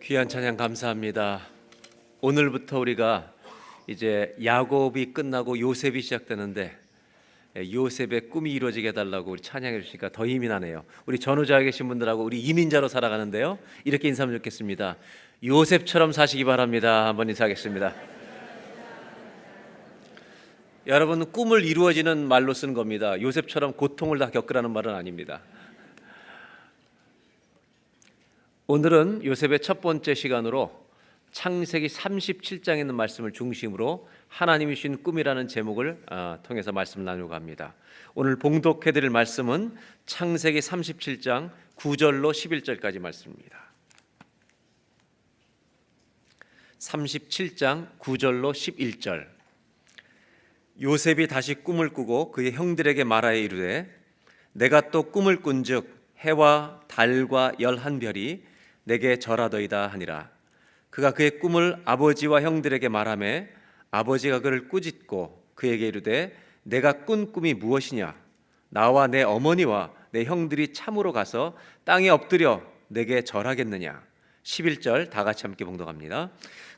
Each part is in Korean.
귀한 찬양 감사합니다. 오늘부터 우리가 이제 야곱이 끝나고 요셉이 시작되는데 요셉의 꿈이 이루어지게 해달라고 우리 찬양해 주시니까 더 힘이 나네요. 우리 전후자에 계신 분들하고 우리 이민자로 살아가는데요, 이렇게 인사하면 좋겠습니다. 요셉처럼 사시기 바랍니다. 한번 인사하겠습니다. 여러분, 꿈을 이루어지는 말로 쓰는 겁니다. 요셉처럼 고통을 다 겪으라는 말은 아닙니다. 오늘은 요셉의 첫 번째 시간으로 창세기 37장에 있는 말씀을 중심으로 하나님이 주신 꿈이라는 제목을 통해서 말씀을 나누고 합니다. 오늘 봉독해드릴 말씀은 창세기 37장 9절로 11절까지 말씀입니다. 37장 9절로 11절. 요셉이 다시 꿈을 꾸고 그의 형들에게 말하여 이르되 내가 또 꿈을 꾼즉 해와 달과 11별이 내게 절하더이다 하니라. 그가 그의 꿈을 아버지와 형들에게 말하매 아버지가 그를 꾸짖고 그에게 이르되 내가 꾼 꿈이 무엇이냐? 나와 내 어머니와 내 형들이 참으로 가서 땅에 엎드려 내게 절하겠느냐? 11절 다 같이 함께 봉독합니다.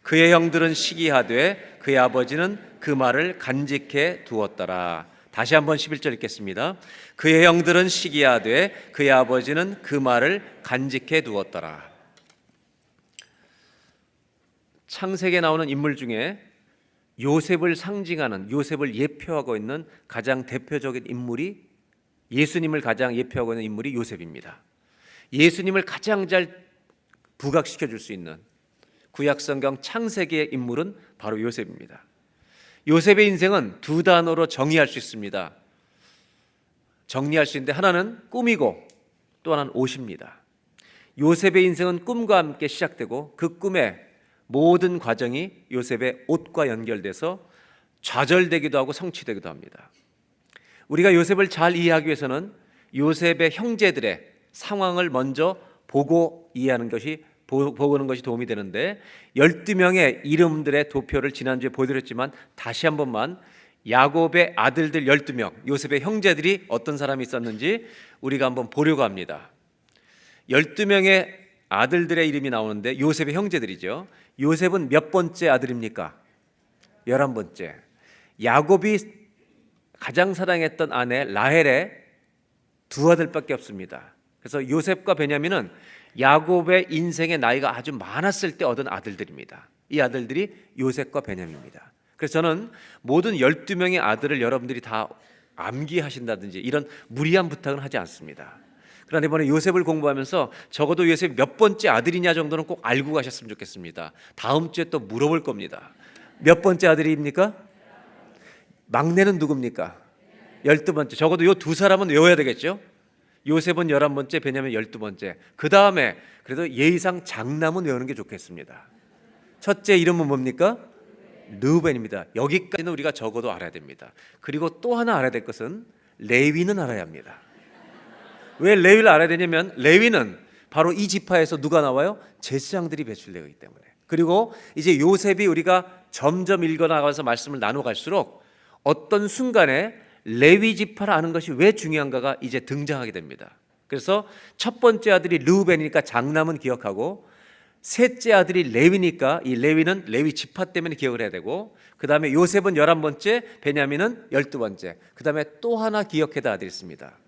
그의 형들은 시기하되 그의 아버지는 그 말을 간직해 두었더라. 다시 한번 11절 읽겠습니다. 그의 형들은 시기하되 그의 아버지는 그 말을 간직해 두었더라. 창세기에 나오는 인물 중에 요셉을 상징하는, 요셉을 예표하고 있는 가장 대표적인 인물이, 예수님을 가장 예표하고 있는 인물이 요셉입니다. 예수님을 가장 잘 부각시켜 줄 수 있는 구약성경 창세기의 인물은 바로 요셉입니다. 요셉의 인생은 두 단어로 정의할 수 있습니다. 정리할 수 있는데 하나는 꿈이고 또 하나는 옷입니다. 요셉의 인생은 꿈과 함께 시작되고 그 꿈의 모든 과정이 요셉의 옷과 연결돼서 좌절되기도 하고 성취되기도 합니다. 우리가 요셉을 잘 이해하기 위해서는 요셉의 형제들의 상황을 먼저 보고 이해하는 것이, 보는 것이 도움이 되는데 12명의 이름들의 도표를 지난주에 보여드렸지만 다시 한 번만 야곱의 아들들 12명, 요셉의 형제들이 어떤 사람이 있었는지 우리가 한번 보려고 합니다. 12명의 아들들의 이름이 나오는데 요셉의 형제들이죠. 요셉은 몇 번째 아들입니까? 11번째. 야곱이 가장 사랑했던 아내 라헬의 두 아들밖에 없습니다. 그래서 요셉과 베냐민은 야곱의 인생의 나이가 아주 많았을 때 얻은 아들들입니다. 이 아들들이 요셉과 베냐민입니다. 그래서 저는 모든 12명의 아들을 여러분들이 다 암기하신다든지 이런 무리한 부탁은 하지 않습니다. 그러나 이번에 요셉을 공부하면서 적어도 요셉 몇 번째 아들이냐 정도는 꼭 알고 가셨으면 좋겠습니다. 다음 주에 또 물어볼 겁니다. 몇 번째 아들입니까? 막내는 누굽니까? 12번째. 적어도 이 두 사람은 외워야 되겠죠? 요셉은 11번째, 베냐민 12번째. 그 다음에 그래도 예의상 장남은 외우는 게 좋겠습니다. 첫째 이름은 뭡니까? 르우벤입니다. 여기까지는 우리가 적어도 알아야 됩니다. 그리고 또 하나 알아야 될 것은 레위는 알아야 합니다. 왜 레위를 알아야 되냐면 레위는 바로 이 지파에서 누가 나와요? 제사장들이 배출되기 때문에. 그리고 이제 요셉이 우리가 점점 읽어나가면서 말씀을 나눠갈수록 어떤 순간에 레위 지파를 아는 것이 왜 중요한가가 이제 등장하게 됩니다. 그래서 첫 번째 아들이 르우벤이니까 장남은 기억하고, 셋째 아들이 레위니까 이 레위는 레위 지파 때문에 기억을 해야 되고, 그 다음에 요셉은 11번째, 베냐민은 12번째, 그 다음에 또 하나 기억해야 될 아들이 있습니다.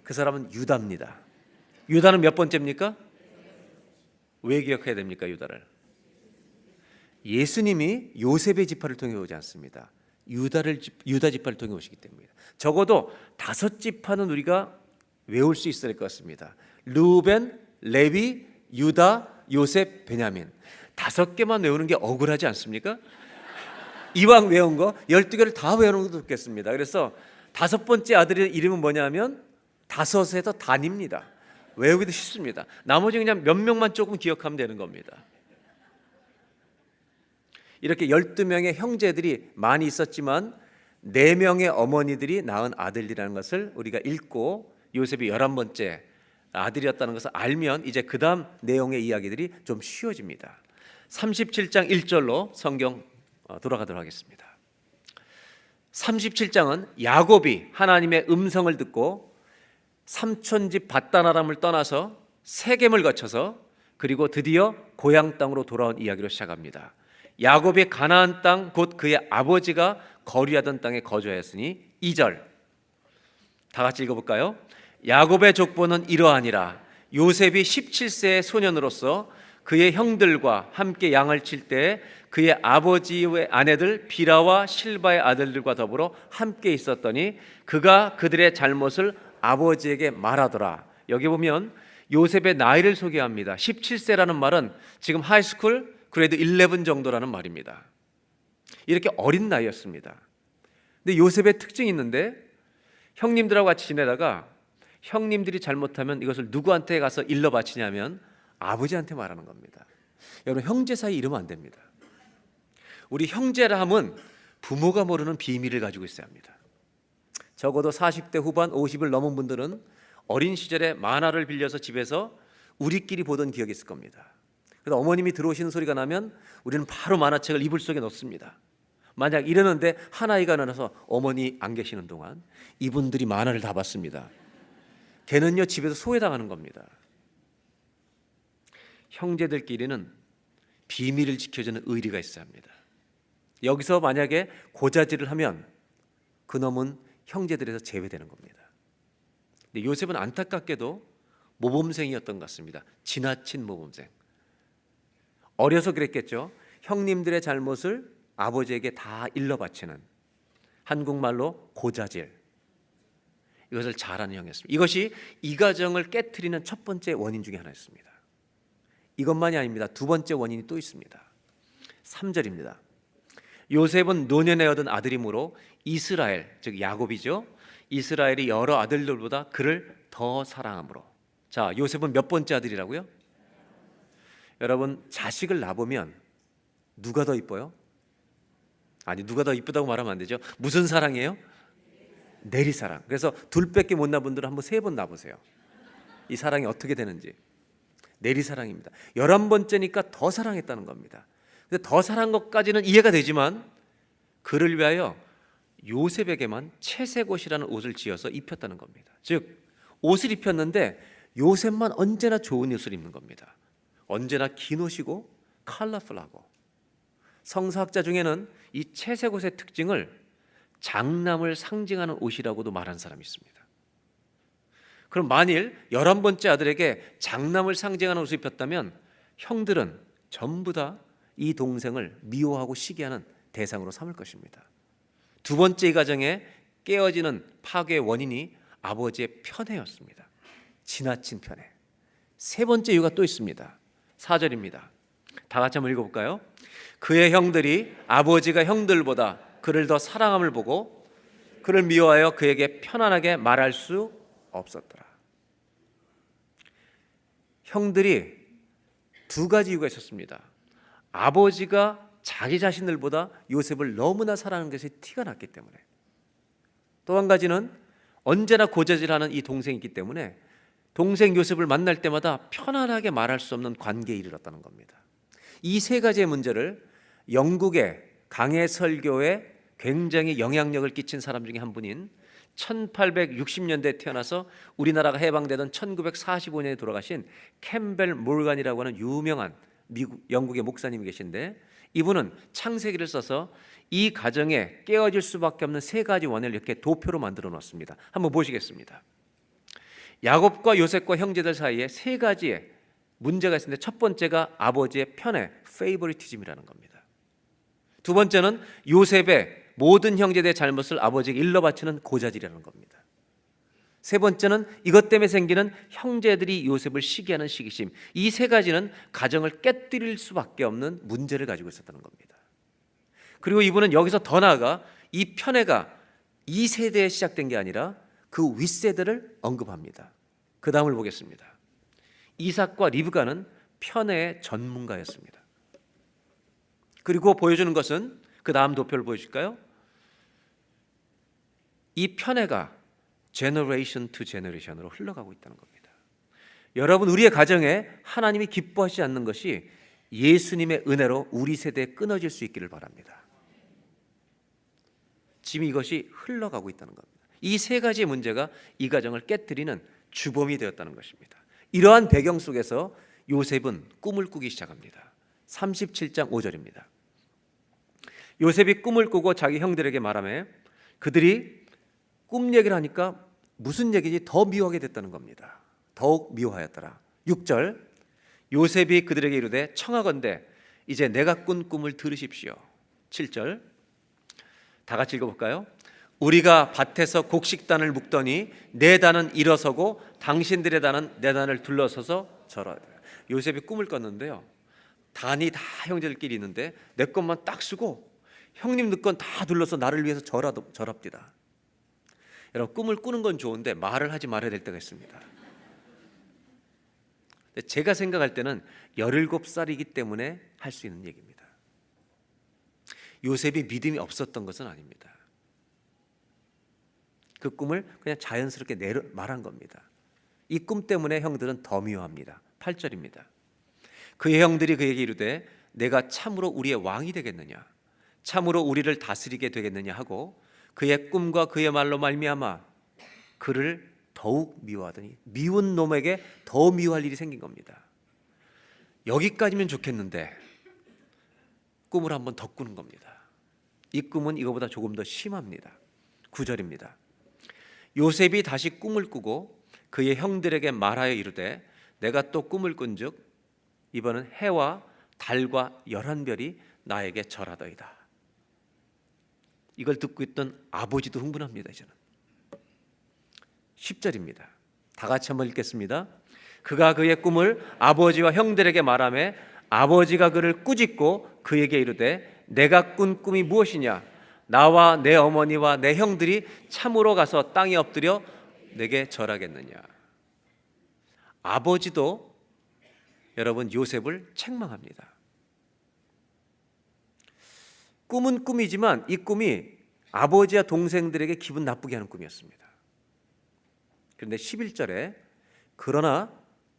그 사람은 유다입니다. 유다는 몇 번째입니까? 왜 기억해야 됩니까? 유다를 예수님이 요셉의 지파를 통해 오지 않습니다. 유다 지파를 통해 오시기 때문입니다. 적어도 5지파는 우리가 외울 수 있을 것 같습니다. 르우벤, 레위, 유다, 요셉, 베냐민. 5개만 외우는 게 억울하지 않습니까? 이왕 외운 거 12개를 다 외우는 것도 좋겠습니다. 그래서 5번째 아들의 이름은 뭐냐면 다섯에서 단입니다. 외우기도 쉽습니다. 나머지 그냥 몇 명만 조금 기억하면 되는 겁니다. 이렇게 12명의 형제들이 많이 있었지만 4명의 어머니들이 낳은 아들이라는 것을 우리가 읽고 요셉이 11번째 아들이었다는 것을 알면 이제 그 다음 내용의 이야기들이 좀 쉬워집니다. 37장 1절로 성경 돌아가도록 하겠습니다. 37장은 야곱이 하나님의 음성을 듣고 삼촌집 밧다나람을 떠나서 세겜을 거쳐서 그리고 드디어 고향 땅으로 돌아온 이야기로 시작합니다. 야곱의 가나안 땅, 곧 그의 아버지가 거류하던 땅에 거주하였으니 2절 다 같이 읽어볼까요? 야곱의 족보는 이러하니라. 요셉이 17세의 소년으로서 그의 형들과 함께 양을 칠 때 그의 아버지의 아내들 비라와 실바의 아들들과 더불어 함께 있었더니 그가 그들의 잘못을 아버지에게 말하더라. 여기 보면 요셉의 나이를 소개합니다. 17세라는 말은 지금 하이스쿨 그레이드 11 정도라는 말입니다. 이렇게 어린 나이였습니다. 근데 요셉의 특징이 있는데 형님들하고 같이 지내다가 형님들이 잘못하면 이것을 누구한테 가서 일러 바치냐면 아버지한테 말하는 겁니다. 여러분, 형제 사이 이러면 안 됩니다. 우리 형제라 함은 부모가 모르는 비밀을 가지고 있어야 합니다. 적어도 40대 후반 50을 넘은 분들은 어린 시절에 만화를 빌려서 집에서 우리끼리 보던 기억이 있을 겁니다. 그래서 어머님이 들어오시는 소리가 나면 우리는 바로 만화책을 이불 속에 넣습니다. 만약 이러는데 한 아이가 나서 어머니 안 계시는 동안 이분들이 만화를 다 봤습니다. 걔는요 집에서 소외당하는 겁니다. 형제들끼리는 비밀을 지켜주는 의리가 있어야 합니다. 여기서 만약에 고자질을 하면 그놈은 형제들에서 제외되는 겁니다. 근데 요셉은 안타깝게도 모범생이었던 것 같습니다. 지나친 모범생. 어려서 그랬겠죠. 형님들의 잘못을 아버지에게 다 일러 바치는, 한국말로 고자질, 이것을 잘하는 형이었습니다. 이것이 이 가정을 깨트리는 첫 번째 원인 중에 하나였습니다. 이것만이 아닙니다. 두 번째 원인이 또 있습니다. 3절입니다. 요셉은 노년에 얻은 아들이므로 이스라엘, 즉 야곱이죠. 이스라엘이 여러 아들들보다 그를 더 사랑함으로. 자, 요셉은 몇 번째 아들이라고요? 여러분, 자식을 낳으면 누가 더 이뻐요? 아니, 누가 더 이쁘다고 말하면 안 되죠. 무슨 사랑이에요? 내리사랑. 그래서 둘밖에 못 낳은 분들은 한번 3번 낳아보세요. 이 사랑이 어떻게 되는지. 내리사랑입니다. 11번째니까 더 사랑했다는 겁니다. 근데 더 사랑한 것까지는 이해가 되지만 그를 위하여 요셉에게만 채색 옷이라는 옷을 지어서 입혔다는 겁니다. 즉 옷을 입혔는데 요셉만 언제나 좋은 옷을 입는 겁니다. 언제나 긴 옷이고 컬러풀하고. 성서학자 중에는 이 채색 옷의 특징을 장남을 상징하는 옷이라고도 말한 사람이 있습니다. 그럼 만일 11번째 아들에게 장남을 상징하는 옷을 입혔다면 형들은 전부 다 이 동생을 미워하고 시기하는 대상으로 삼을 것입니다. 두 번째 이 가정에 깨어지는 파괴의 원인이 아버지의 편애였습니다. 지나친 편애. 세 번째 이유가 또 있습니다. 4절입니다. 다 같이 한번 읽어볼까요? 그의 형들이 아버지가 형들보다 그를 더 사랑함을 보고 그를 미워하여 그에게 편안하게 말할 수 없었더라. 형들이 두 가지 이유가 있었습니다. 아버지가 자기 자신들보다 요셉을 너무나 사랑하는 것이 티가 났기 때문에, 또 한 가지는 언제나 고자질하는 이 동생이 있기 때문에 동생 요셉을 만날 때마다 편안하게 말할 수 없는 관계에 이르렀다는 겁니다. 이 세 가지의 문제를 영국의 강해 설교에 굉장히 영향력을 끼친 사람 중에 한 분인 1860년대에 태어나서 우리나라가 해방되던 1945년에 돌아가신 캠벨 몰간이라고 하는 유명한 영국의 목사님이 계신데, 이분은 창세기를 써서 이 가정에 깨어질 수밖에 없는 세 가지 원인을 이렇게 도표로 만들어 놓았습니다. 한번 보시겠습니다. 야곱과 요셉과 형제들 사이에 세 가지의 문제가 있는데, 첫 번째가 아버지의 편애, 페이보리티즘이라는 겁니다. 두 번째는 요셉의 모든 형제들의 잘못을 아버지에게 일러 바치는 고자질이라는 겁니다. 세 번째는 이것 때문에 생기는 형제들이 요셉을 시기하는 시기심. 이 세 가지는 가정을 깨뜨릴 수밖에 없는 문제를 가지고 있었다는 겁니다. 그리고 이분은 여기서 더 나아가 이 편애가 이 세대에 시작된 게 아니라 그 윗세대를 언급합니다. 그 다음을 보겠습니다. 이삭과 리브가는 편애의 전문가였습니다. 그리고 보여주는 것은, 그 다음 도표를 보여줄까요? 이 편애가 제너레이션 투 제너레이션으로 흘러가고 있다는 겁니다. 여러분, 우리의 가정에 하나님이 기뻐하지 않는 것이 예수님의 은혜로 우리 세대에 끊어질 수 있기를 바랍니다. 지금 이것이 흘러가고 있다는 겁니다. 이 세 가지의 문제가 이 가정을 깨뜨리는 주범이 되었다는 것입니다. 이러한 배경 속에서 요셉은 꿈을 꾸기 시작합니다. 37장 5절입니다. 요셉이 꿈을 꾸고 자기 형들에게 말하며 그들이 꿈 얘기를 하니까 무슨 얘기인지 더 미워하게 됐다는 겁니다. 더욱 미워하였더라. 6절, 요셉이 그들에게 이르되 청하건대 이제 내가 꾼 꿈을 들으십시오. 7절, 다 같이 읽어볼까요? 우리가 밭에서 곡식단을 묶더니 내 단은 일어서고 당신들의 단은 내 단을 둘러서서 절하되. 요셉이 꿈을 꿨는데요, 단이 다 형제들끼리 있는데 내 것만 딱 쓰고 형님들 건 다 둘러서 나를 위해서 절합디다. 여러분, 꿈을 꾸는 건 좋은데 말을 하지 말아야 될 때가 있습니다. 제가 생각할 때는 17살이기 때문에 할 수 있는 얘기입니다. 요셉이 믿음이 없었던 것은 아닙니다. 그 꿈을 그냥 자연스럽게 말한 겁니다. 이 꿈 때문에 형들은 더 미워합니다. 8절입니다. 그의 형들이 그에게 이르되 내가 참으로 우리의 왕이 되겠느냐, 참으로 우리를 다스리게 되겠느냐 하고 그의 꿈과 그의 말로 말미암아 그를 더욱 미워하더니 미운 놈에게 더 미워할 일이 생긴 겁니다. 여기까지면 좋겠는데 꿈을 한번 더 꾸는 겁니다. 이 꿈은 이거보다 조금 더 심합니다. 9절입니다. 요셉이 다시 꿈을 꾸고 그의 형들에게 말하여 이르되 내가 또 꿈을 꾼즉 이번은 해와 달과 11별이 나에게 절하더이다. 이걸 듣고 있던 아버지도 흥분합니다. 이제는 10절입니다. 다 같이 한번 읽겠습니다. 그가 그의 꿈을 아버지와 형들에게 말하며 아버지가 그를 꾸짖고 그에게 이르되 내가 꾼 꿈이 무엇이냐, 나와 내 어머니와 내 형들이 참으로 가서 땅에 엎드려 내게 절하겠느냐. 아버지도 여러분 요셉을 책망합니다. 꿈은 꿈이지만 이 꿈이 아버지와 동생들에게 기분 나쁘게 하는 꿈이었습니다. 그런데 11절에 그러나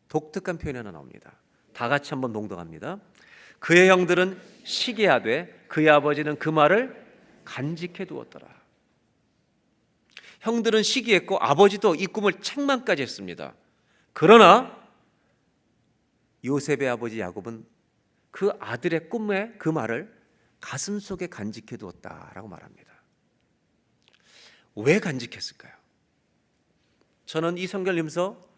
독특한 표현이 하나 나옵니다. 다 같이 한번 농독합니다. 그의 형들은 시기하되 그의 아버지는 그 말을 간직해 두었더라. 형들은 시기했고 아버지도 이 꿈을 책망까지 했습니다. 그러나 요셉의 아버지 야곱은 그 아들의 꿈의 그 말을 가슴속에 간직해 두었다라고 말합니다. 왜 간직했을까요? 저는 이 성경을 읽으면서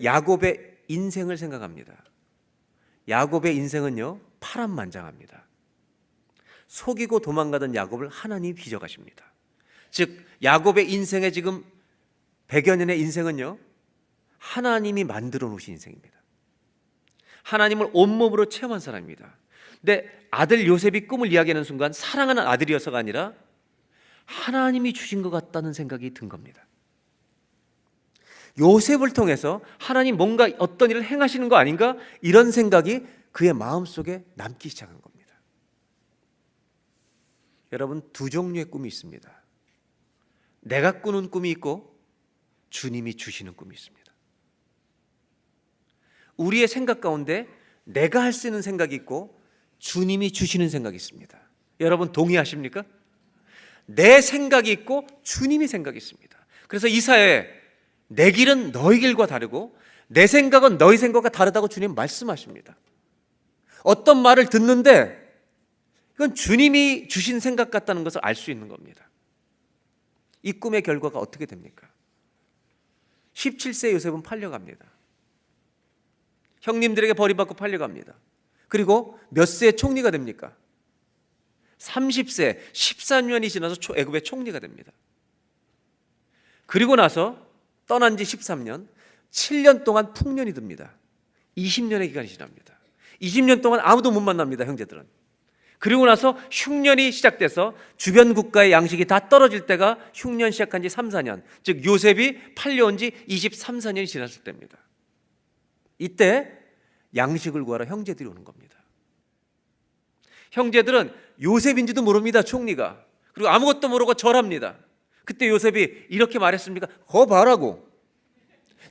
야곱의 인생을 생각합니다. 야곱의 인생은요 파란만장합니다. 속이고 도망가던 야곱을 하나님이 빚어가십니다. 즉 야곱의 인생의 지금 100여 년의 인생은요 하나님이 만들어 놓으신 인생입니다. 하나님을 온몸으로 체험한 사람입니다. 근데 아들 요셉이 꿈을 이야기하는 순간 사랑하는 아들이어서가 아니라 하나님이 주신 것 같다는 생각이 든 겁니다. 요셉을 통해서 하나님 뭔가 어떤 일을 행하시는 거 아닌가, 이런 생각이 그의 마음속에 남기 시작한 겁니다. 여러분, 두 종류의 꿈이 있습니다. 내가 꾸는 꿈이 있고 주님이 주시는 꿈이 있습니다. 우리의 생각 가운데 내가 할 수 있는 생각이 있고 주님이 주시는 생각이 있습니다. 여러분 동의하십니까? 내 생각이 있고 주님이 생각이 있습니다. 그래서 이사야에 내 길은 너희 길과 다르고 내 생각은 너희 생각과 다르다고 주님 말씀하십니다. 어떤 말을 듣는데 이건 주님이 주신 생각 같다는 것을 알 수 있는 겁니다. 이 꿈의 결과가 어떻게 됩니까? 17세 요셉은 팔려갑니다. 형님들에게 버림받고 팔려갑니다. 그리고 몇 세에 총리가 됩니까? 30세, 14년이 지나서 애굽의 총리가 됩니다. 그리고 나서 떠난 지 13년, 7년 동안 풍년이 듭니다. 20년의 기간이 지납니다. 20년 동안 아무도 못 만납니다, 형제들은. 그리고 나서 흉년이 시작돼서 주변 국가의 양식이 다 떨어질 때가 흉년 시작한 지 3, 4년, 즉 요셉이 팔려온 지 23, 4년이 지났을 때입니다. 이때 양식을 구하러 형제들이 오는 겁니다. 형제들은 요셉인지도 모릅니다, 총리가. 그리고 아무것도 모르고 절합니다. 그때 요셉이 이렇게 말했습니까? 거 봐라고.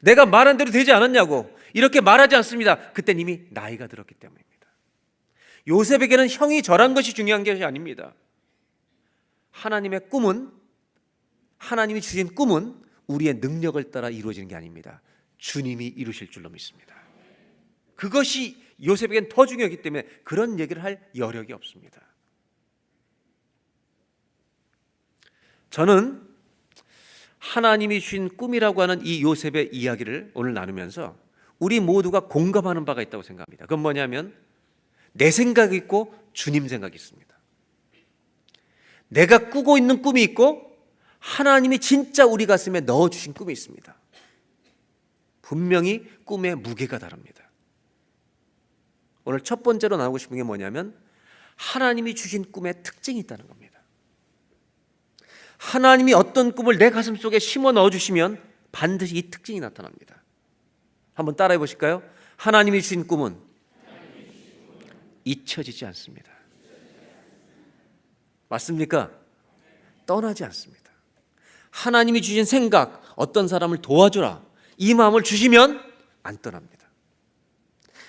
내가 말한 대로 되지 않았냐고. 이렇게 말하지 않습니다. 그때 이미 나이가 들었기 때문입니다. 요셉에게는 형이 절한 것이 중요한 것이 아닙니다. 하나님의 꿈은, 하나님이 주신 꿈은 우리의 능력을 따라 이루어지는 게 아닙니다. 주님이 이루실 줄로 믿습니다. 그것이 요셉에겐 더 중요하기 때문에 그런 얘기를 할 여력이 없습니다. 저는 하나님이 주신 꿈이라고 하는 이 요셉의 이야기를 오늘 나누면서 우리 모두가 공감하는 바가 있다고 생각합니다. 그건 뭐냐면 내 생각이 있고 주님 생각이 있습니다. 내가 꾸고 있는 꿈이 있고 하나님이 진짜 우리 가슴에 넣어주신 꿈이 있습니다. 분명히 꿈의 무게가 다릅니다. 오늘 첫 번째로 나누고 싶은 게 뭐냐면 하나님이 주신 꿈에 특징이 있다는 겁니다. 하나님이 어떤 꿈을 내 가슴 속에 심어 넣어주시면 반드시 이 특징이 나타납니다. 한번 따라해 보실까요? 하나님이 주신 꿈은 잊혀지지 않습니다. 맞습니까? 떠나지 않습니다. 하나님이 주신 생각, 어떤 사람을 도와주라, 이 마음을 주시면 안 떠납니다.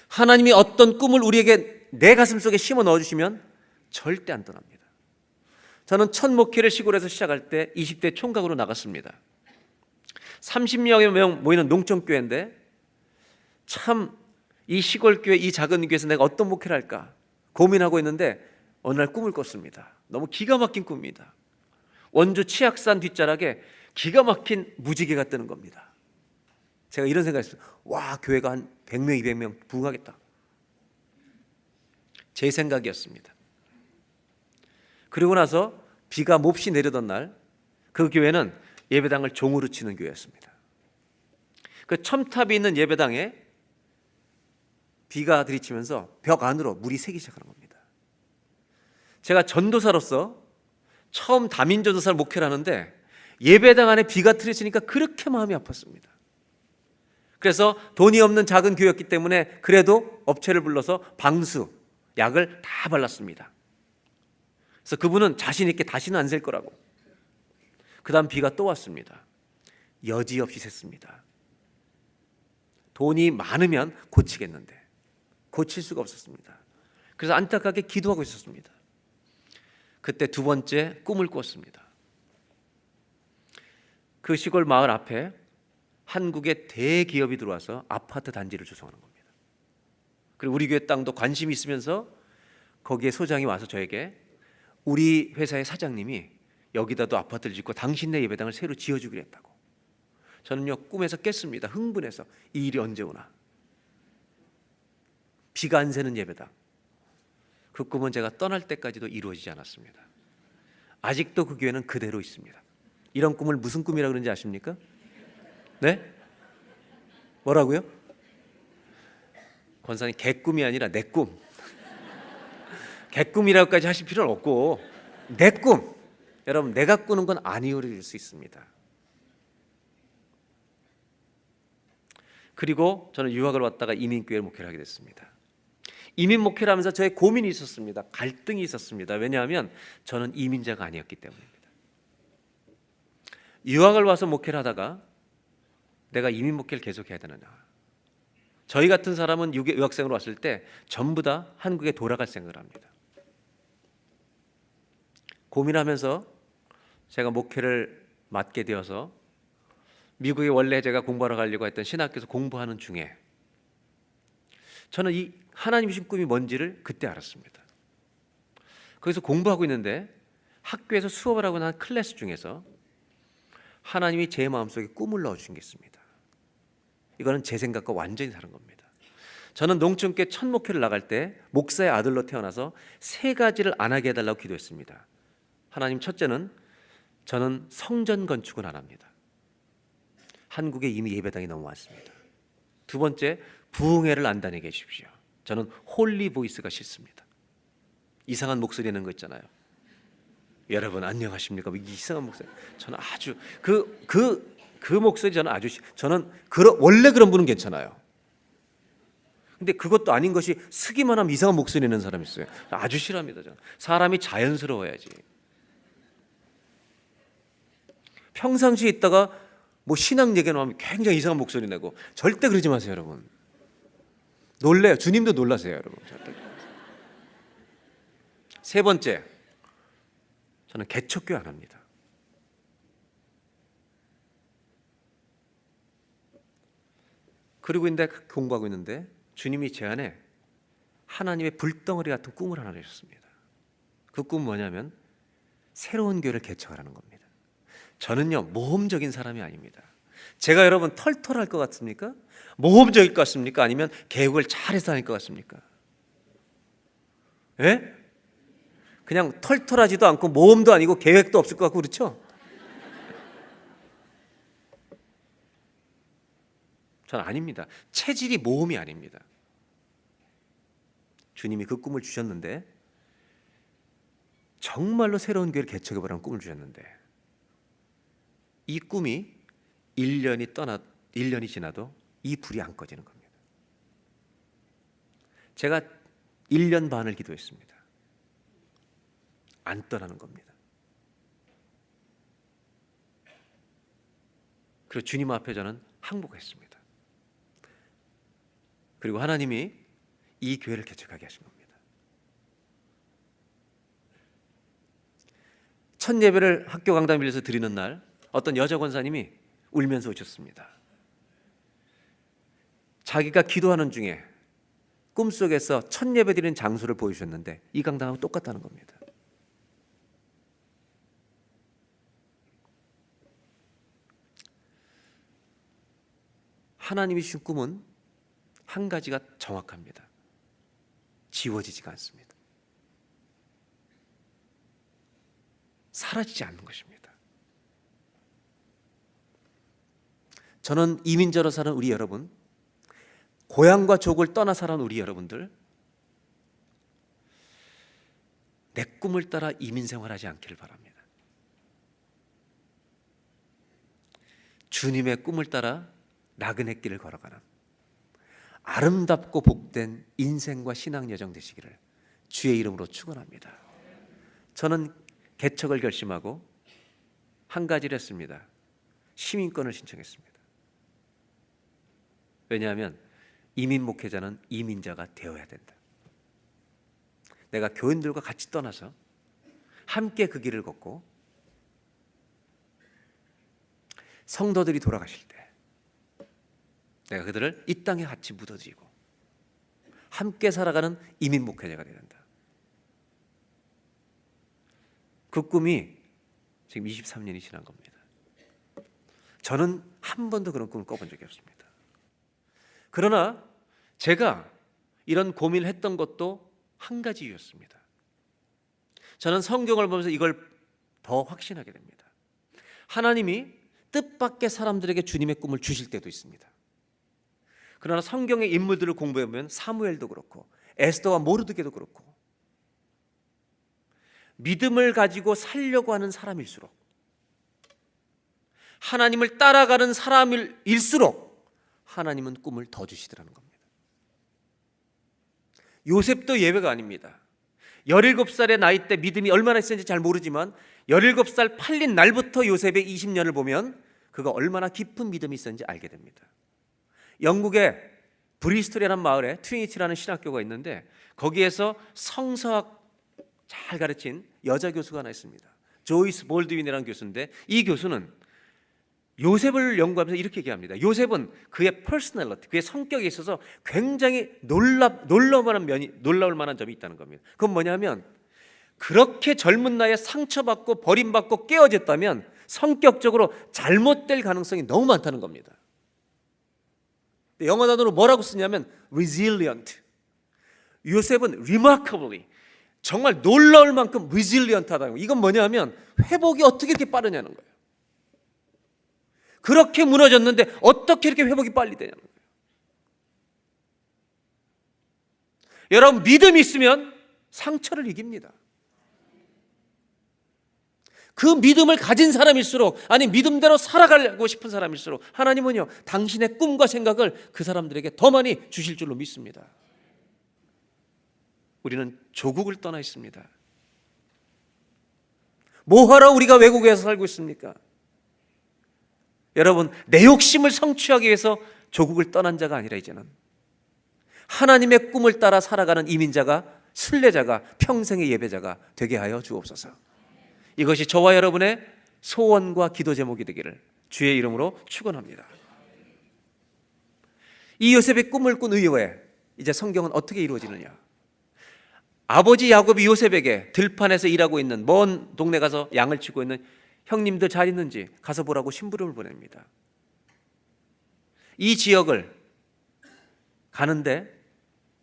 하나님이 어떤 꿈을 우리에게 내 가슴 속에 심어 넣어주시면 절대 안 떠납니다. 저는 첫 목회를 시골에서 시작할 때 20대 총각으로 나갔습니다. 30여 명 모이는 농촌교회인데 참 이 시골교회, 이 작은 교회에서 내가 어떤 목회를 할까 고민하고 있는데 어느 날 꿈을 꿨습니다. 너무 기가 막힌 꿈입니다. 원주 치악산 뒷자락에 기가 막힌 무지개가 뜨는 겁니다. 제가 이런 생각을 했어요. 와, 교회가 한 100명, 200명 부흥하겠다. 제 생각이었습니다. 그리고 나서 비가 몹시 내리던 날 그 교회는 예배당을 종으로 치는 교회였습니다. 그 첨탑이 있는 예배당에 비가 들이치면서 벽 안으로 물이 새기 시작하는 겁니다. 제가 전도사로서 처음 다민전도사를 목회를 하는데 예배당 안에 비가 들이치니까 그렇게 마음이 아팠습니다. 그래서 돈이 없는 작은 교회였기 때문에 그래도 업체를 불러서 방수, 약을 다 발랐습니다. 그래서 그분은 자신 있게 다시는 안 셀 거라고. 그 다음 비가 또 왔습니다. 여지없이 샜습니다. 돈이 많으면 고치겠는데 고칠 수가 없었습니다. 그래서 안타깝게 기도하고 있었습니다. 그때 두 번째 꿈을 꿨습니다. 그 시골 마을 앞에 한국의 대기업이 들어와서 아파트 단지를 조성하는 겁니다. 그리고 우리 교회 땅도 관심이 있으면서 거기에 소장이 와서 저에게 우리 회사의 사장님이 여기다도 아파트를 짓고 당신네 예배당을 새로 지어주기로 했다고. 저는요 꿈에서 깼습니다. 흥분해서 이 일이 언제 오나. 비가 안 새는 예배당. 그 꿈은 제가 떠날 때까지도 이루어지지 않았습니다. 아직도 그 교회는 그대로 있습니다. 이런 꿈을 무슨 꿈이라고 그러는지 아십니까? 네? 뭐라고요? 권사님 개꿈이 아니라 내 꿈. 개꿈이라고까지 하실 필요는 없고 내 꿈. 여러분 내가 꾸는 건 안 이루어질 수 있습니다. 그리고 저는 유학을 왔다가 이민교회를 목회를 하게 됐습니다. 이민 목회를 하면서 저의 고민이 있었습니다. 갈등이 있었습니다. 왜냐하면 저는 이민자가 아니었기 때문입니다. 유학을 와서 목회를 하다가 내가 이민 목회를 계속해야 되느냐. 저희 같은 사람은 유학생으로 왔을 때 전부 다 한국에 돌아갈 생각을 합니다. 고민하면서 제가 목회를 맡게 되어서 미국에 원래 제가 공부하러 가려고 했던 신학교에서 공부하는 중에 저는 이 하나님 주신 꿈이 뭔지를 그때 알았습니다. 거기서 공부하고 있는데 학교에서 수업을 하고 난 클래스 중에서 하나님이 제 마음속에 꿈을 넣어주신 게 있습니다. 이거는 제 생각과 완전히 다른 겁니다. 저는 농촌교회 첫 목회를 나갈 때 목사의 아들로 태어나서 세 가지를 안 하게 해달라고 기도했습니다. 하나님, 첫째는 저는 성전 건축은 안 합니다. 한국에 이미 예배당이 너무 많습니다. 두 번째, 부흥회를 안 다니게 해주십시오. 저는 홀리 보이스가 싫습니다. 이상한 목소리 내는 거 있잖아요. 여러분 안녕하십니까? 이상한 목소리. 저는 아주 그 목소리 저는 원래 그런 분은 괜찮아요. 근데 그것도 아닌 것이 쓰기만 하면 이상한 목소리 내는 사람이 있어요. 아주 싫어합니다. 저는. 사람이 자연스러워야지. 평상시에 있다가 뭐 신앙 얘기 나오면 굉장히 이상한 목소리 내고 절대 그러지 마세요, 여러분. 놀래요. 주님도 놀라세요, 여러분. 절대. 세 번째, 저는 개척교회 안 합니다. 그리고 공부하고 있는데 주님이 제 안에 하나님의 불덩어리 같은 꿈을 하나 내셨습니다. 그 꿈은 뭐냐면 새로운 교회를 개척하라는 겁니다. 저는요, 모험적인 사람이 아닙니다. 제가 여러분 털털할 것 같습니까? 모험적일 것 같습니까? 아니면 계획을 잘해서 다닐 것 같습니까? 예? 그냥 털털하지도 않고 모험도 아니고 계획도 없을 것 같고 그렇죠? 저는 아닙니다. 체질이 모험이 아닙니다. 주님이 그 꿈을 주셨는데 정말로 새로운 교회를 개척해보라는 꿈을 주셨는데 이 꿈이 1년이 지나도 이 불이 안 꺼지는 겁니다. 제가 1년 반을 기도했습니다. 안 떠나는 겁니다. 그리고 주님 앞에 저는 항복했습니다. 그리고 하나님이 이 교회를 개척하게 하신 겁니다. 첫 예배를 학교 강당빌려서 드리는 날 어떤 여자 권사님이 울면서 오셨습니다. 자기가 기도하는 중에 꿈속에서 첫 예배 드리는 장소를 보여주셨는데 이 강당하고 똑같다는 겁니다. 하나님이 주신 꿈은 한 가지가 정확합니다. 지워지지가 않습니다. 사라지지 않는 것입니다. 저는 이민자로 사는 우리 여러분, 고향과 족을 떠나 살아온 우리 여러분들, 내 꿈을 따라 이민 생활하지 않기를 바랍니다. 주님의 꿈을 따라 나그네 길을 걸어가는 아름답고 복된 인생과 신앙 여정 되시기를 주의 이름으로 축원합니다. 저는 개척을 결심하고 한 가지를 했습니다. 시민권을 신청했습니다. 왜냐하면 이민 목회자는 이민자가 되어야 된다. 내가 교인들과 같이 떠나서 함께 그 길을 걷고 성도들이 돌아가실 때 내가 그들을 이 땅에 같이 묻어지고 함께 살아가는 이민 목회자가 되야 된다. 그 꿈이 지금 23년이 지난 겁니다. 저는 한 번도 그런 꿈을 꿔본 적이 없습니다. 그러나 제가 이런 고민을 했던 것도 한 가지 이유였습니다. 저는 성경을 보면서 이걸 더 확신하게 됩니다. 하나님이 뜻밖의 사람들에게 주님의 꿈을 주실 때도 있습니다. 그러나 성경의 인물들을 공부해보면 사무엘도 그렇고 에스더와 모르드게도 그렇고 믿음을 가지고 살려고 하는 사람일수록 하나님을 따라가는 사람일수록 하나님은 꿈을 더 주시더라는 겁니다. 요셉도 예외가 아닙니다. 17살의 나이 때 믿음이 얼마나 있었는지 잘 모르지만 17살 팔린 날부터 요셉의 20년을 보면 그가 얼마나 깊은 믿음이 있었는지 알게 됩니다. 영국의 브리스톨이라는 마을에 트리니티라는 신학교가 있는데 거기에서 성서학 잘 가르친 여자 교수가 하나 있습니다. 조이스 볼드윈이라는 교수인데 이 교수는 요셉을 연구하면서 이렇게 얘기합니다. 요셉은 그의 퍼스널리티, 그의 성격에 있어서 굉장히 놀라울 만한 점이 있다는 겁니다. 그건 뭐냐면 그렇게 젊은 나이에 상처받고 버림받고 깨어졌다면 성격적으로 잘못될 가능성이 너무 많다는 겁니다. 영어 단어로 뭐라고 쓰냐면 resilient. 요셉은 remarkably, 정말 놀라울 만큼 resilient하다는 거예요. 이건 뭐냐면 회복이 어떻게 이렇게 빠르냐는 거예요. 그렇게 무너졌는데 어떻게 이렇게 회복이 빨리 되냐는 거예요. 여러분 믿음이 있으면 상처를 이깁니다. 그 믿음을 가진 사람일수록, 아니 믿음대로 살아가고 싶은 사람일수록 하나님은요 당신의 꿈과 생각을 그 사람들에게 더 많이 주실 줄로 믿습니다. 우리는 조국을 떠나 있습니다. 뭐하러 우리가 외국에서 살고 있습니까? 여러분 내 욕심을 성취하기 위해서 조국을 떠난 자가 아니라 이제는 하나님의 꿈을 따라 살아가는 이민자가, 순례자가, 평생의 예배자가 되게 하여 주옵소서. 이것이 저와 여러분의 소원과 기도 제목이 되기를 주의 이름으로 축원합니다. 이 요셉의 꿈을 꾼 이후에 이제 성경은 어떻게 이루어지느냐? 아버지 야곱이 요셉에게 들판에서 일하고 있는 먼 동네 가서 양을 치고 있는 형님들 잘 있는지 가서 보라고 심부름을 보냅니다. 이 지역을 가는데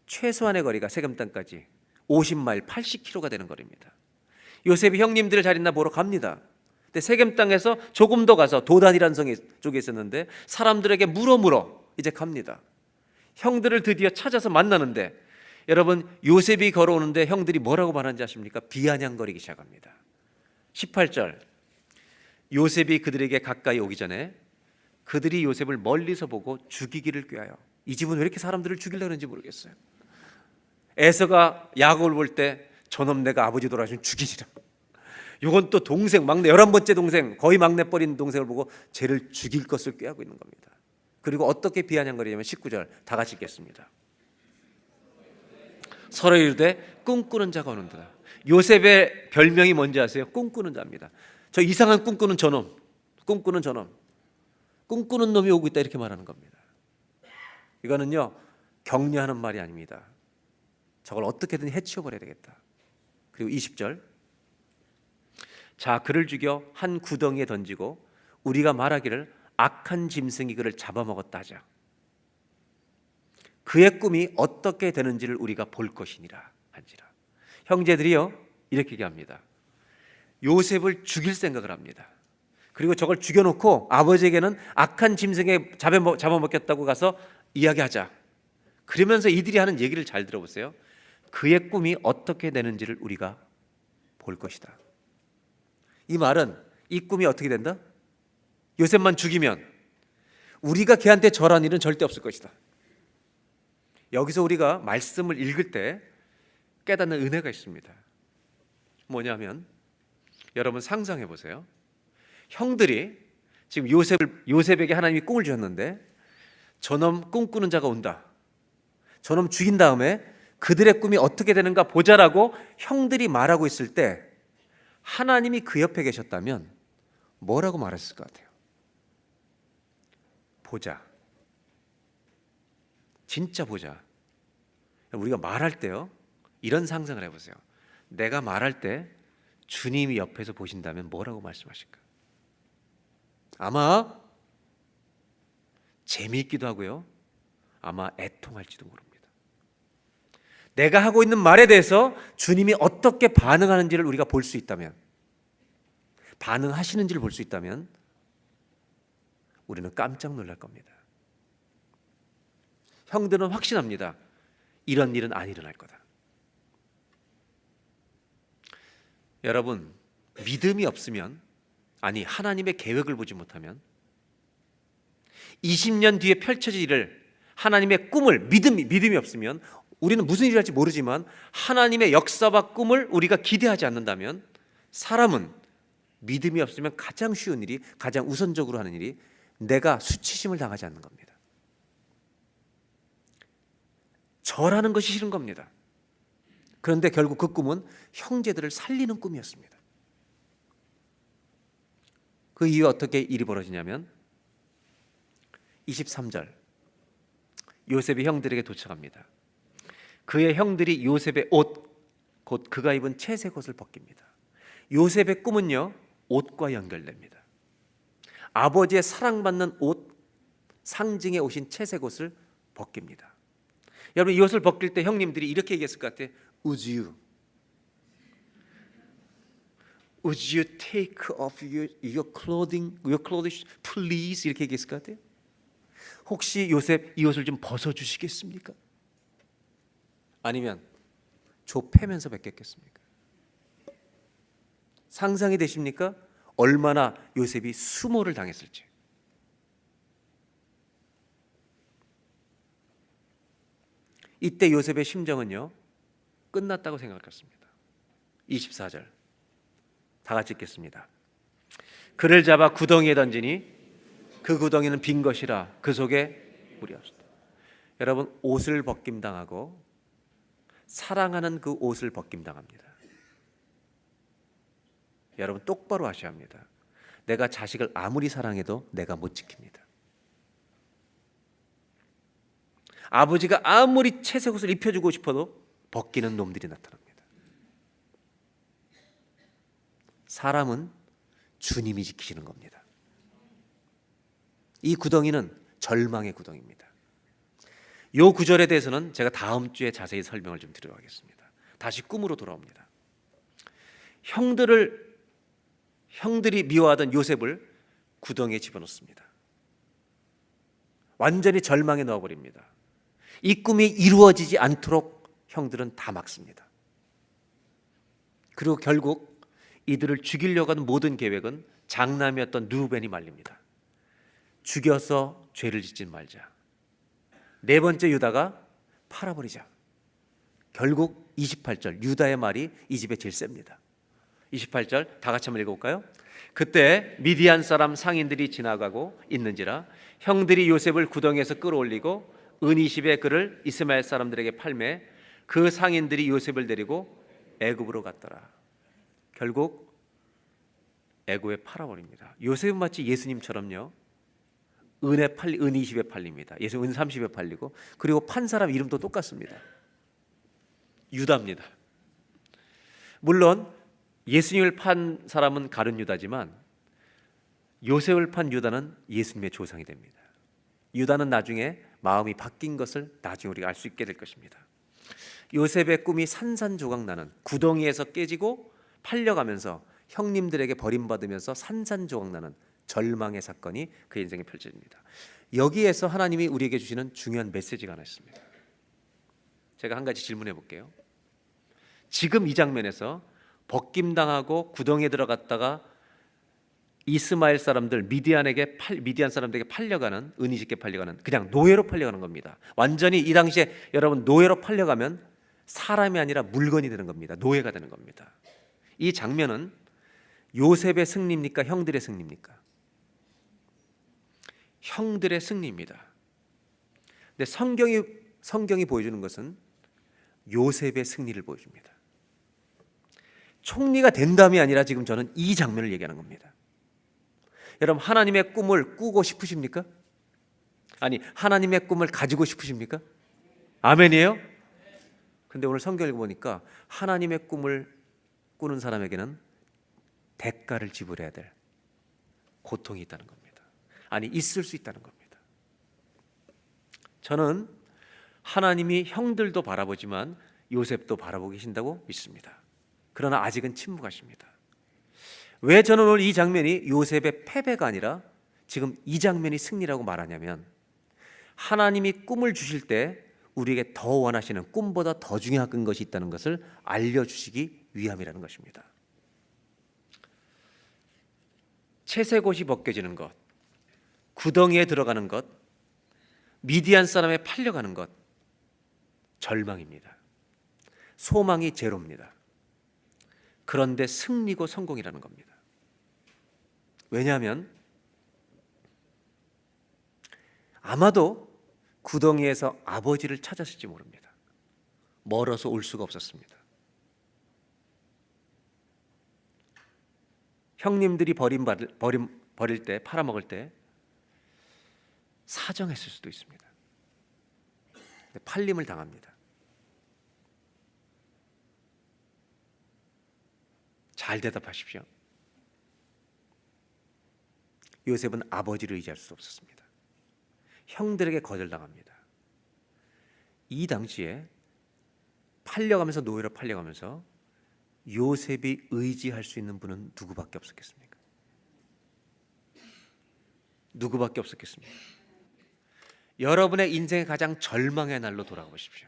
최소한의 거리가 세겜 땅까지 50마일 80km가 되는 거리입니다. 요셉이 형님들 잘 있나 보러 갑니다. 근데 세겜 땅에서 조금 더 가서 도단이라는 성 쪽에 있었는데 사람들에게 물어 이제 갑니다. 형들을 드디어 찾아서 만나는데 여러분, 요셉이 걸어오는데 형들이 뭐라고 말하는지 아십니까? 비아냥거리기 시작합니다. 18절, 요셉이 그들에게 가까이 오기 전에 그들이 요셉을 멀리서 보고 죽이기를 꾀하여. 이 집은 왜 이렇게 사람들을 죽이려고 하는지 모르겠어요. 에서가 야곱을 볼 때 저놈 내가 아버지 돌아가시면 죽이리라. 이건 또 동생, 막내 11번째 동생, 거의 막내 뻘인 동생을 보고 쟤를 죽일 것을 꾀하고 있는 겁니다. 그리고 어떻게 비아냥거리냐면 19절 다 같이 읽겠습니다. 서로 이르되 꿈꾸는 자가 오는도다. 요셉의 별명이 뭔지 아세요? 꿈꾸는 자입니다. 저 이상한 꿈꾸는 저놈, 꿈꾸는 저놈, 꿈꾸는 놈이 오고 있다, 이렇게 말하는 겁니다. 이거는요 격려하는 말이 아닙니다. 저걸 어떻게든 해치워버려야 되겠다. 그리고 20절, 자 그를 죽여 한 구덩이에 던지고 우리가 말하기를 악한 짐승이 그를 잡아먹었다 하자. 그의 꿈이 어떻게 되는지를 우리가 볼 것이니라 한지라. 형제들이요 이렇게 얘기합니다. 요셉을 죽일 생각을 합니다. 그리고 저걸 죽여놓고 아버지에게는 악한 짐승에 잡아먹겠다고 가서 이야기하자. 그러면서 이들이 하는 얘기를 잘 들어보세요. 그의 꿈이 어떻게 되는지를 우리가 볼 것이다. 이 말은 이 꿈이 어떻게 된다? 요셉만 죽이면 우리가 걔한테 절한 일은 절대 없을 것이다. 여기서 우리가 말씀을 읽을 때 깨닫는 은혜가 있습니다. 뭐냐면 여러분 상상해 보세요. 형들이 지금 요셉에게 하나님이 꿈을 주셨는데 저놈 꿈꾸는 자가 온다. 저놈 죽인 다음에 그들의 꿈이 어떻게 되는가 보자라고 형들이 말하고 있을 때 하나님이 그 옆에 계셨다면 뭐라고 말했을 것 같아요? 보자. 진짜 보자. 우리가 말할 때요 이런 상상을 해보세요. 내가 말할 때 주님이 옆에서 보신다면 뭐라고 말씀하실까? 아마 재미있기도 하고요, 아마 애통할지도 모릅니다. 내가 하고 있는 말에 대해서 주님이 어떻게 반응하는지를 우리가 볼 수 있다면, 반응하시는지를 볼 수 있다면 우리는 깜짝 놀랄 겁니다. 형들은 확신합니다. 이런 일은 안 일어날 거다. 여러분, 믿음이 없으면, 아니 하나님의 계획을 보지 못하면 20년 뒤에 펼쳐질 일을, 하나님의 꿈을 믿음이 없으면 우리는 무슨 일을 할지 모르지만 하나님의 역사와 꿈을 우리가 기대하지 않는다면 사람은 믿음이 없으면 가장 쉬운 일이, 가장 우선적으로 하는 일이 내가 수치심을 당하지 않는 겁니다. 절하는 것이 싫은 겁니다. 그런데 결국 그 꿈은 형제들을 살리는 꿈이었습니다. 그 이후에 어떻게 일이 벌어지냐면 23절, 요셉이 형들에게 도착합니다. 그의 형들이 요셉의 옷, 곧 그가 입은 채색 옷을 벗깁니다. 요셉의 꿈은요 옷과 연결됩니다. 아버지의 사랑받는 옷, 상징에 오신 채색 옷을 벗깁니다. 여러분, 이 옷을 벗길 때 형님들이 이렇게 얘기했을 것 같아요. Would you take off your clothing, please? 이렇게 얘기했을 것 같아요. 혹시 요셉 이 옷을 좀 벗어주시겠습니까? 아니면 좁히면서 벗겠습니까? 상상이 되십니까? 얼마나 요셉이 수모를 당했을지. 이때 요셉의 심정은요 끝났다고 생각할 것입니다. 24절 다 같이 읽겠습니다. 그를 잡아 구덩이에 던지니 그 구덩이는 빈 것이라 그 속에 물이 없었다. 여러분, 옷을 벗김당하고 사랑하는 그 옷을 벗김당합니다. 여러분 똑바로 하셔야 합니다. 내가 자식을 아무리 사랑해도 내가 못 지킵니다. 아버지가 아무리 채색 옷을 입혀주고 싶어도 벗기는 놈들이 나타납니다. 사람은 주님이 지키시는 겁니다. 이 구덩이는 절망의 구덩이입니다. 이 구절에 대해서는 제가 다음 주에 자세히 설명을 좀 드리도록 하겠습니다. 다시 꿈으로 돌아옵니다. 형들이 미워하던 요셉을 구덩이에 집어넣습니다. 완전히 절망에 넣어버립니다. 이 꿈이 이루어지지 않도록 형들은 다 막습니다. 그리고 결국 이들을 죽이려고 하는 모든 계획은 장남이었던 르우벤이 말립니다. 죽여서 죄를 짓지 말자. 네 번째 유다가 팔아버리자. 결국 28절 유다의 말이 이 집에 제일 셉니다. 28절 다 같이 한번 읽어볼까요? 그때 미디안 사람 상인들이 지나가고 있는지라 형들이 요셉을 구덩이에서 끌어올리고 은 20의 그를 이스마엘 사람들에게 팔매 그 상인들이 요셉을 데리고 애굽으로 갔더라. 결국 애굽에 팔아버립니다. 요셉은 마치 예수님처럼요, 은 20에 팔립니다. 예수 은 30에 팔리고, 그리고 판 사람 이름도 똑같습니다. 유다입니다. 물론 예수님을 판 사람은 가룟 유다지만 요셉을 판 유다는 예수님의 조상이 됩니다. 유다는 나중에 마음이 바뀐 것을 나중에 우리가 알 수 있게 될 것입니다. 요셉의 꿈이 산산조각 나는, 구덩이에서 깨지고 팔려가면서 형님들에게 버림받으면서 산산조각 나는 절망의 사건이 그의 인생에 펼쳐집니다. 여기에서 하나님이 우리에게 주시는 중요한 메시지가 하나 있습니다. 제가 한 가지 질문해 볼게요. 지금 이 장면에서 벗김당하고 구덩이에 들어갔다가 이스마엘 사람들, 미디안 사람들에게 팔려가는, 은이쉽게 팔려가는, 그냥 노예로 팔려가는 겁니다. 완전히 이 당시에 여러분 노예로 팔려가면 사람이 아니라 물건이 되는 겁니다. 노예가 되는 겁니다. 이 장면은 요셉의 승리입니까? 형들의 승리입니까? 형들의 승리입니다. 근데 성경이 보여주는 것은 요셉의 승리를 보여줍니다. 총리가 된다음이 아니라 지금 저는 이 장면을 얘기하는 겁니다. 여러분, 하나님의 꿈을 꾸고 싶으십니까? 아니, 하나님의 꿈을 가지고 싶으십니까? 아멘이에요? 근데 오늘 성경을 보니까 하나님의 꿈을 꾸는 사람에게는 대가를 지불해야 될 고통이 있다는 겁니다. 아니, 있을 수 있다는 겁니다. 저는 하나님이 형들도 바라보지만 요셉도 바라보고 계신다고 믿습니다. 그러나 아직은 침묵하십니다. 왜 저는 오늘 이 장면이 요셉의 패배가 아니라 지금 이 장면이 승리라고 말하냐면, 하나님이 꿈을 주실 때 우리에게 더 원하시는, 꿈보다 더 중요한 것이 있다는 것을 알려주시기 위함이라는 것입니다. 채색옷이 벗겨지는 것, 구덩이에 들어가는 것, 미디안 사람에 팔려가는 것, 절망입니다. 소망이 제로입니다. 그런데 승리고 성공이라는 겁니다. 왜냐하면 아마도 구덩이에서 아버지를 찾았을지 모릅니다. 멀어서 올 수가 없었습니다. 형님들이 버릴 때, 팔아먹을 때 사정했을 수도 있습니다. 팔림을 당합니다. 잘 대답하십시오. 요셉은 아버지를 의지할 수 없었습니다. 형들에게 거절당합니다. 이 당시에 팔려가면서, 노예로 팔려가면서 요셉이 의지할 수 있는 분은 누구밖에 없었겠습니까? 누구밖에 없었겠습니까? 여러분의 인생의 가장 절망의 날로 돌아가 보십시오.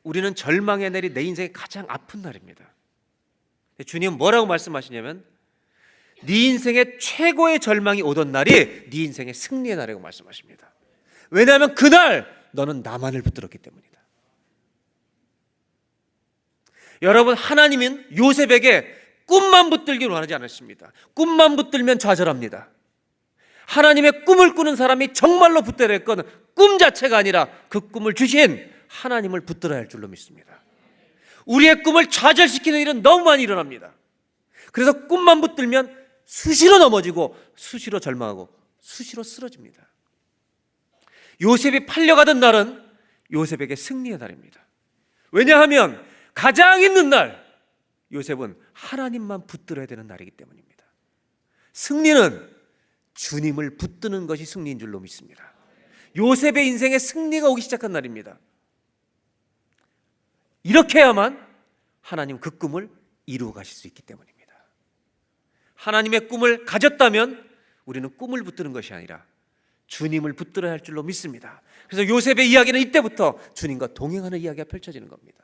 우리는 절망의 날이 내 인생의 가장 아픈 날입니다. 주님은 뭐라고 말씀하시냐면, 네 인생의 최고의 절망이 오던 날이 네 인생의 승리의 날이라고 말씀하십니다. 왜냐하면 그날 너는 나만을 붙들었기 때문이다. 여러분, 하나님은 요셉에게 꿈만 붙들기를 원하지 않으십니다. 꿈만 붙들면 좌절합니다. 하나님의 꿈을 꾸는 사람이 정말로 붙들어야 할 것은 꿈 자체가 아니라 그 꿈을 주신 하나님을 붙들어야 할 줄로 믿습니다. 우리의 꿈을 좌절시키는 일은 너무 많이 일어납니다. 그래서 꿈만 붙들면 수시로 넘어지고 수시로 절망하고 수시로 쓰러집니다. 요셉이 팔려가던 날은 요셉에게 승리의 날입니다. 왜냐하면 가장 있는 날 요셉은 하나님만 붙들어야 되는 날이기 때문입니다. 승리는 주님을 붙드는 것이 승리인 줄로 믿습니다. 요셉의 인생에 승리가 오기 시작한 날입니다. 이렇게 해야만 하나님 그 꿈을 이루어 가실 수 있기 때문입니다. 하나님의 꿈을 가졌다면 우리는 꿈을 붙드는 것이 아니라 주님을 붙들어야 할 줄로 믿습니다. 그래서 요셉의 이야기는 이때부터 주님과 동행하는 이야기가 펼쳐지는 겁니다.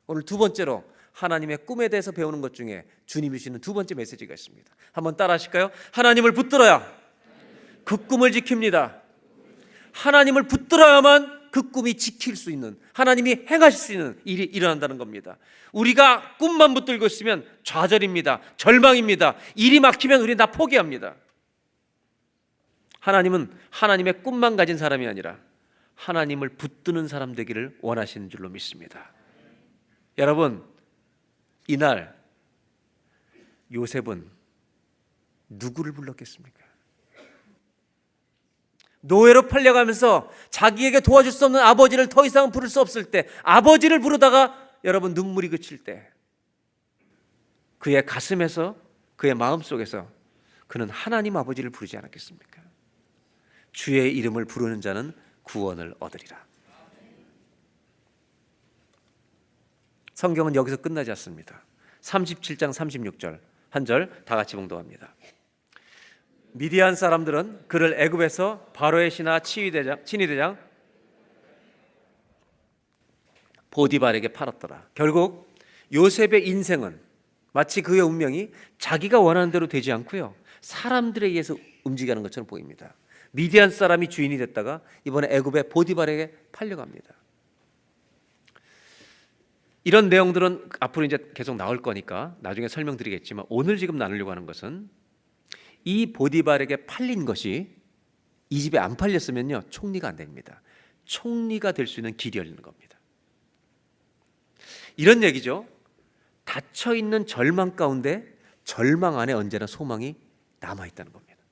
오늘 두 번째로 하나님의 꿈에 대해서 배우는 것 중에 주님이 주시는 두 번째 메시지가 있습니다. 한번 따라 하실까요? 하나님을 붙들어야 그 꿈을 지킵니다. 하나님을 붙들어야만 그 꿈이 지킬 수 있는, 하나님이 행하실 수 있는 일이 일어난다는 겁니다. 우리가 꿈만 붙들고 있으면 좌절입니다. 절망입니다. 일이 막히면 우리는 다 포기합니다. 하나님은 하나님의 꿈만 가진 사람이 아니라 하나님을 붙드는 사람 되기를 원하시는 줄로 믿습니다. 여러분, 이날 요셉은 누구를 불렀겠습니까? 노예로 팔려가면서 자기에게 도와줄 수 없는 아버지를 더 이상 부를 수 없을 때, 아버지를 부르다가 여러분 눈물이 그칠 때, 그의 가슴에서, 그의 마음속에서 그는 하나님 아버지를 부르지 않았겠습니까? 주의 이름을 부르는 자는 구원을 얻으리라. 성경은 여기서 끝나지 않습니다. 37장 36절 한 절 다 같이 봉독합니다. 미디안 사람들은 그를 애굽에서 바로의 신하 친위대장 보디발에게 팔았더라. 결국 요셉의 인생은 마치 그의 운명이 자기가 원하는 대로 되지 않고요, 사람들에 의해서 움직이는 것처럼 보입니다. 미디안 사람이 주인이 됐다가 이번에 애굽의 보디발에게 팔려갑니다. 이런 내용들은 앞으로 이제 계속 나올 거니까 나중에 설명드리겠지만, 오늘 지금 나누려고 하는 것은 이 보디발에게 팔린 것이 이 집에 안 팔렸으면요, 총리가 안 됩니다. 총리가 될 수 있는 길이 열리는 겁니다. 이런 얘기죠. 닫혀 있는 절망 가운데 절망 안에 언제나 소망이 남아 있다는 겁니다.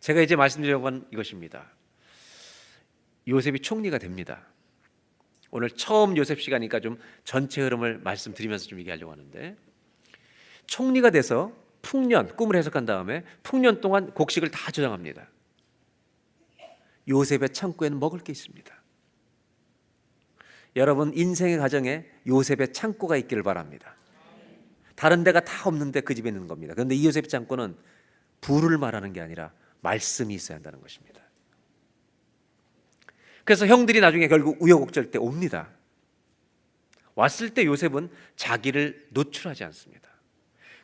제가 이제 말씀드리려고 하는 이것입니다. 요셉이 총리가 됩니다. 오늘 처음 요셉 시간이니까 좀 전체 흐름을 말씀드리면서 좀 얘기하려고 하는데, 총리가 돼서 풍년, 꿈을 해석한 다음에 풍년 동안 곡식을 다 저장합니다. 요셉의 창고에는 먹을 게 있습니다. 여러분, 인생의 가정에 요셉의 창고가 있기를 바랍니다. 다른 데가 다 없는데 그 집에 있는 겁니다. 그런데 이 요셉의 창고는 부를 말하는 게 아니라 말씀이 있어야 한다는 것입니다. 그래서 형들이 나중에 결국 우여곡절 때 옵니다. 왔을 때 요셉은 자기를 노출하지 않습니다.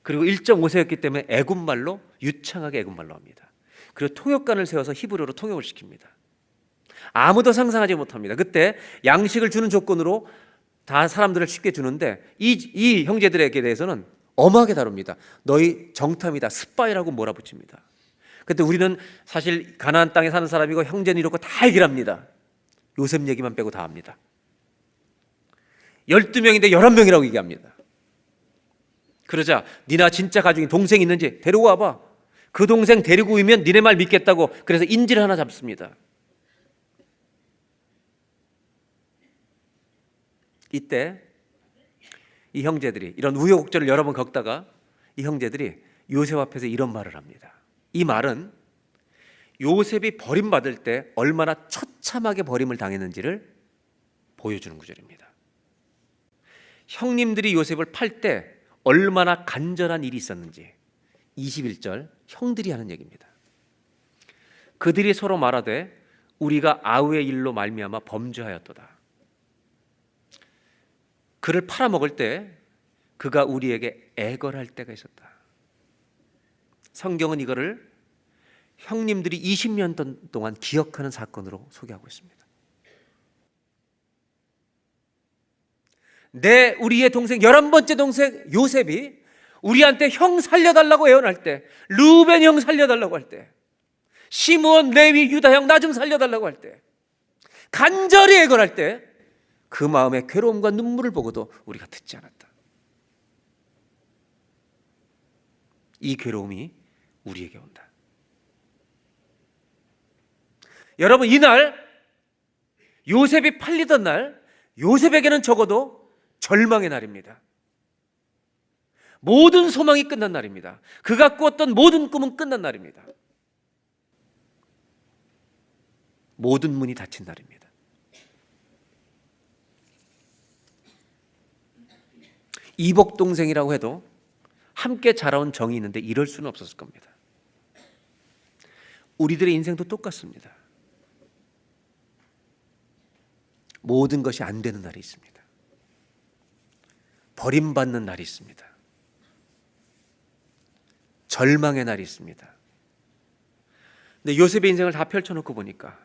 그리고 1.5세였기 때문에 애굽말로, 유창하게 애굽말로 합니다. 그리고 통역관을 세워서 히브리어로 통역을 시킵니다. 아무도 상상하지 못합니다. 그때 양식을 주는 조건으로 다 사람들을 쉽게 주는데 이 형제들에게 대해서는 엄하게 다룹니다. 너희 정탐이다, 스파이라고 몰아붙입니다. 그때 우리는 사실 가나안 땅에 사는 사람이고 형제는 이렇고 다 얘기를 합니다. 요셉 얘기만 빼고 다 합니다. 12명인데 11명이라고 얘기합니다. 그러자 니나 진짜 가족이 동생 있는지 데리고 와봐. 그 동생 데리고 오면 니네 말 믿겠다고. 그래서 인질 하나 잡습니다. 이때 이 형제들이 이런 우여곡절을 여러 번 겪다가 이 형제들이 요셉 앞에서 이런 말을 합니다. 이 말은 요셉이 버림받을 때 얼마나 처참하게 버림을 당했는지를 보여주는 구절입니다. 형님들이 요셉을 팔 때 얼마나 간절한 일이 있었는지 21절 형들이 하는 얘기입니다. 그들이 서로 말하되 우리가 아우의 일로 말미암아 범죄하였도다. 그를 팔아먹을 때 그가 우리에게 애걸할 때가 있었다. 성경은 이거를 형님들이 20년 동안 기억하는 사건으로 소개하고 있습니다. 우리의 동생 11번째 동생 요셉이 우리한테 형 살려달라고 애원할 때, 르우벤 형 살려달라고 할 때, 시므온, 레위, 유다 형 나 좀 살려달라고 할 때, 간절히 애걸할 때 그 마음의 괴로움과 눈물을 보고도 우리가 듣지 않았다. 이 괴로움이 우리에게 온다. 여러분, 이날 요셉이 팔리던 날, 요셉에게는 적어도 절망의 날입니다. 모든 소망이 끝난 날입니다. 그가 꾸었던 모든 꿈은 끝난 날입니다. 모든 문이 닫힌 날입니다. 이복 동생이라고 해도 함께 자라온 정이 있는데 이럴 수는 없었을 겁니다. 우리들의 인생도 똑같습니다. 모든 것이 안 되는 날이 있습니다. 버림받는 날이 있습니다. 절망의 날이 있습니다. 근데 요셉의 인생을 다 펼쳐놓고 보니까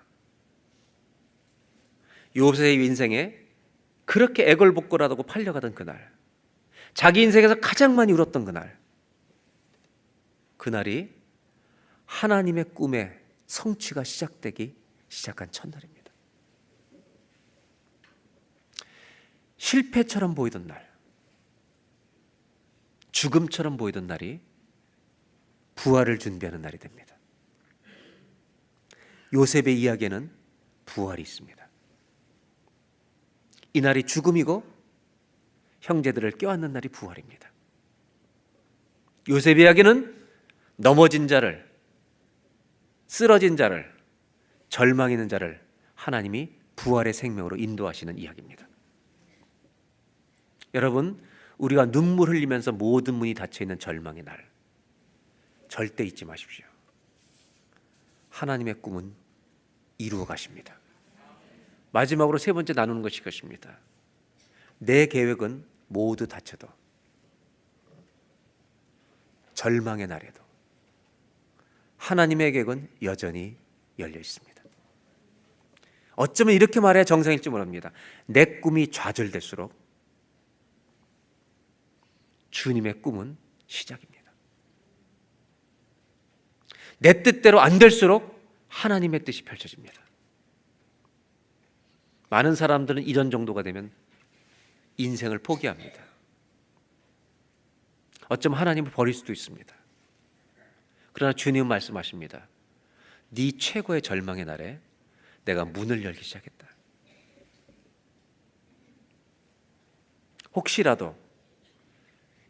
요셉의 인생에 그렇게 애걸복걸하다고 팔려가던 그날, 자기 인생에서 가장 많이 울었던 그날이 하나님의 꿈의 성취가 시작되기 시작한 첫날입니다. 실패처럼 보이던 날, 죽음처럼 보이던 날이 부활을 준비하는 날이 됩니다. 요셉의 이야기에는 부활이 있습니다. 이 날이 죽음이고 형제들을 껴안는 날이 부활입니다. 요셉의 이야기는 넘어진 자를, 쓰러진 자를, 절망 있는 자를 하나님이 부활의 생명으로 인도하시는 이야기입니다. 여러분, 우리가 눈물 흘리면서 모든 문이 닫혀있는 절망의 날, 절대 잊지 마십시오. 하나님의 꿈은 이루어 가십니다. 마지막으로 세 번째 나누는 것이 이것입니다. 내 계획은 모두 닫혀도, 절망의 날에도 하나님의 계획은 여전히 열려 있습니다. 어쩌면 이렇게 말해야 정상일지 모릅니다. 내 꿈이 좌절될수록 주님의 꿈은 시작입니다. 내 뜻대로 안 될수록 하나님의 뜻이 펼쳐집니다. 많은 사람들은 이런 정도가 되면 인생을 포기합니다. 어쩌면 하나님을 버릴 수도 있습니다. 그러나 주님은 말씀하십니다. 네 최고의 절망의 날에 내가 문을 열기 시작했다. 혹시라도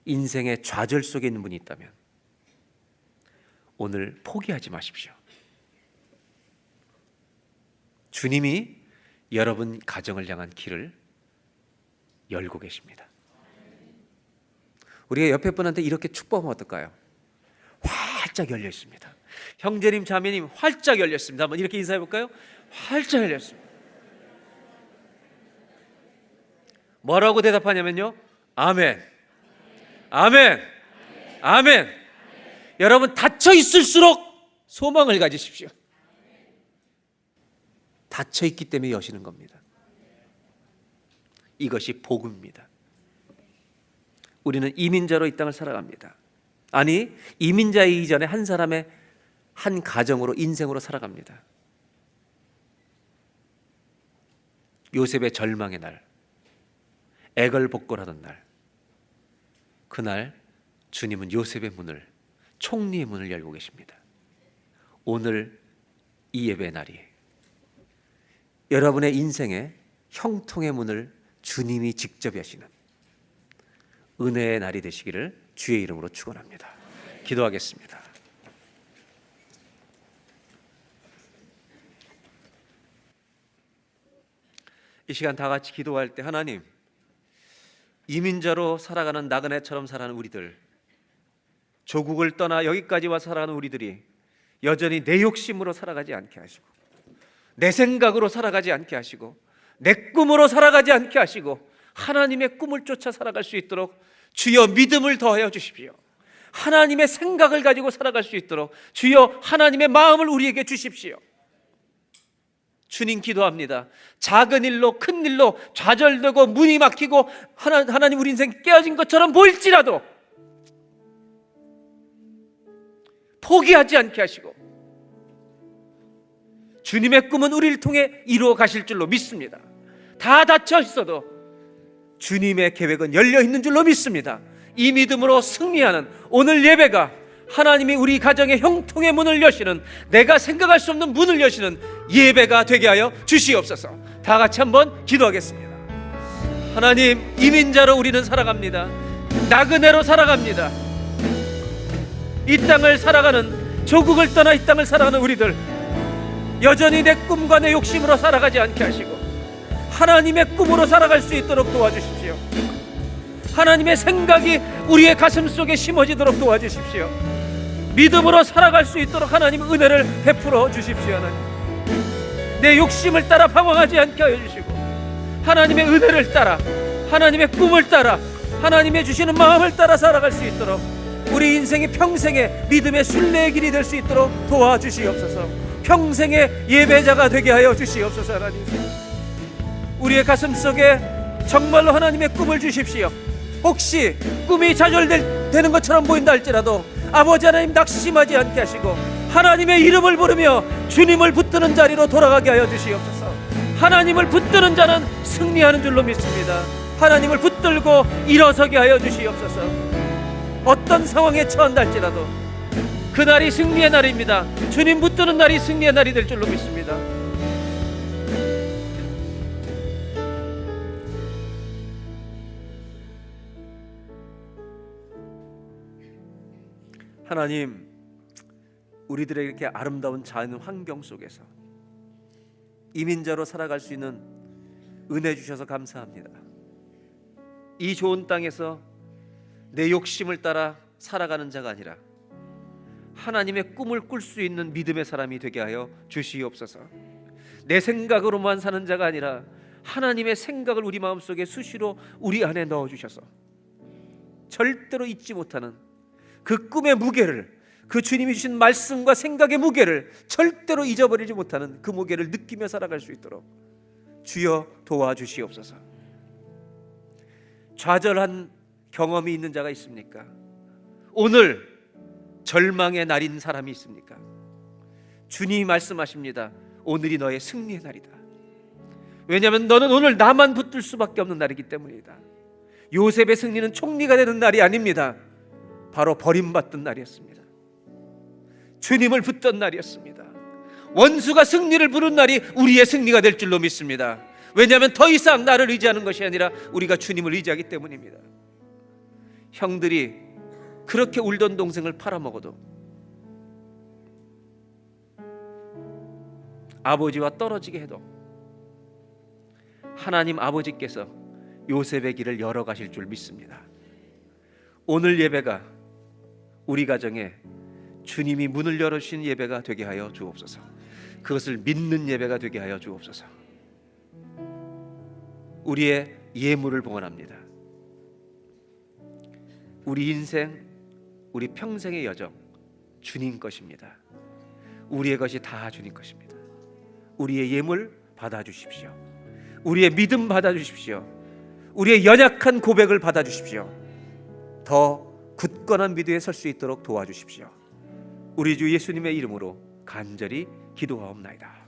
인생의 좌절 속에 있는 분이 있다면 오늘 포기하지 마십시오. 주님이 여러분 가정을 향한 길을 열고 계십니다. 우리가 옆에 분한테 이렇게 축복하면 어떨까요? 활짝 열려 있습니다. 형제님, 자매님, 활짝 열려 있습니다. 한번 이렇게 인사해 볼까요? 활짝 열려 있습니다. 뭐라고 대답하냐면요, 아멘, 아멘, 아멘. 여러분, 닫혀 있을수록 소망을 가지십시오. 닫혀 있기 때문에 여시는 겁니다. 이것이 복음입니다. 우리는 이민자로 이 땅을 살아갑니다. 아니, 이민자이기 전에 한 사람의 한 가정으로, 인생으로 살아갑니다. 요셉의 절망의 날, 애걸복걸하던 날, 그날 주님은 요셉의 문을, 총리의 문을 열고 계십니다. 오늘 이 예배의 날이 여러분의 인생의 형통의 문을 주님이 직접 여시는 은혜의 날이 되시기를 주의 이름으로 축원합니다. 기도하겠습니다. 이 시간 다 같이 기도할 때, 하나님, 이민자로 살아가는 나그네처럼 살아가는 우리들, 조국을 떠나 여기까지 와 살아가는 우리들이 여전히 내 욕심으로 살아가지 않게 하시고, 내 생각으로 살아가지 않게 하시고, 내 꿈으로 살아가지 않게 하시고, 하나님의 꿈을 쫓아 살아갈 수 있도록 주여 믿음을 더하여 주십시오. 하나님의 생각을 가지고 살아갈 수 있도록 주여 하나님의 마음을 우리에게 주십시오. 주님, 기도합니다. 작은 일로 큰 일로 좌절되고 문이 막히고 하나님 우리 인생 깨어진 것처럼 보일지라도 포기하지 않게 하시고, 주님의 꿈은 우리를 통해 이루어 가실 줄로 믿습니다. 다 닫혀 있어도 주님의 계획은 열려 있는 줄로 믿습니다. 이 믿음으로 승리하는 오늘 예배가 하나님이 우리 가정의 형통의 문을 여시는, 내가 생각할 수 없는 문을 여시는 예배가 되게 하여 주시옵소서. 다 같이 한번 기도하겠습니다. 하나님, 이민자로 우리는 살아갑니다. 나그네로 살아갑니다. 이 땅을 살아가는, 조국을 떠나 이 땅을 살아가는 우리들, 여전히 내 꿈과 내 욕심으로 살아가지 않게 하시고 하나님의 꿈으로 살아갈 수 있도록 도와주십시오. 하나님의 생각이 우리의 가슴 속에 심어지도록 도와주십시오. 믿음으로 살아갈 수 있도록 하나님 은혜를 베풀어 주십시오. 하나님, 내 욕심을 따라 방황하지 않게 하여 주시고 하나님의 은혜를 따라, 하나님의 꿈을 따라, 하나님의 주시는 마음을 따라 살아갈 수 있도록 우리 인생의 평생의 믿음의 순례의 길이 될 수 있도록 도와주시옵소서. 평생의 예배자가 되게 하여 주시옵소서. 하나님, 우리의 가슴 속에 정말로 하나님의 꿈을 주십시오. 혹시 꿈이 좌절되는 것처럼 보인다 할지라도 아버지 하나님, 낙심하지 않게 하시고 하나님의 이름을 부르며 주님을 붙드는 자리로 돌아가게 하여 주시옵소서. 하나님을 붙드는 자는 승리하는 줄로 믿습니다. 하나님을 붙들고 일어서게 하여 주시옵소서. 어떤 상황에 처한다 할지라도 그날이 승리의 날입니다. 주님 붙드는 날이 승리의 날이 될 줄로 믿습니다. 하나님, 우리들에게 이렇게 아름다운 자연 환경 속에서 이민자로 살아갈 수 있는 은혜 주셔서 감사합니다. 이 좋은 땅에서 내 욕심을 따라 살아가는 자가 아니라 하나님의 꿈을 꿀 수 있는 믿음의 사람이 되게 하여 주시옵소서. 내 생각으로만 사는 자가 아니라 하나님의 생각을 우리 마음속에 수시로 우리 안에 넣어주셔서 절대로 잊지 못하는 그 꿈의 무게를, 그 주님이 주신 말씀과 생각의 무게를 절대로 잊어버리지 못하는 그 무게를 느끼며 살아갈 수 있도록 주여 도와주시옵소서. 좌절한 경험이 있는 자가 있습니까? 오늘 절망의 날인 사람이 있습니까? 주님이 말씀하십니다. 오늘이 너의 승리의 날이다. 왜냐하면 너는 오늘 나만 붙들 수밖에 없는 날이기 때문이다. 요셉의 승리는 총리가 되는 날이 아닙니다. 바로 버림받던 날이었습니다. 주님을 붙던 날이었습니다. 원수가 승리를 부른 날이 우리의 승리가 될 줄로 믿습니다. 왜냐하면 더 이상 나를 의지하는 것이 아니라 우리가 주님을 의지하기 때문입니다. 형들이 그렇게 울던 동생을 팔아먹어도 아버지와 떨어지게 해도 하나님 아버지께서 요셉의 길을 열어가실 줄 믿습니다. 오늘 예배가 우리 가정에 주님이 문을 열어주신 예배가 되게 하여 주옵소서. 그것을 믿는 예배가 되게 하여 주옵소서. 우리의 예물을 봉헌합니다. 우리 인생, 우리 평생의 여정 주님 것입니다. 우리의 것이 다 주님 것입니다. 우리의 예물 받아주십시오. 우리의 믿음 받아주십시오. 우리의 연약한 고백을 받아주십시오. 더 굳건한 믿음에 설 수 있도록 도와주십시오. 우리 주 예수님의 이름으로 간절히 기도하옵나이다.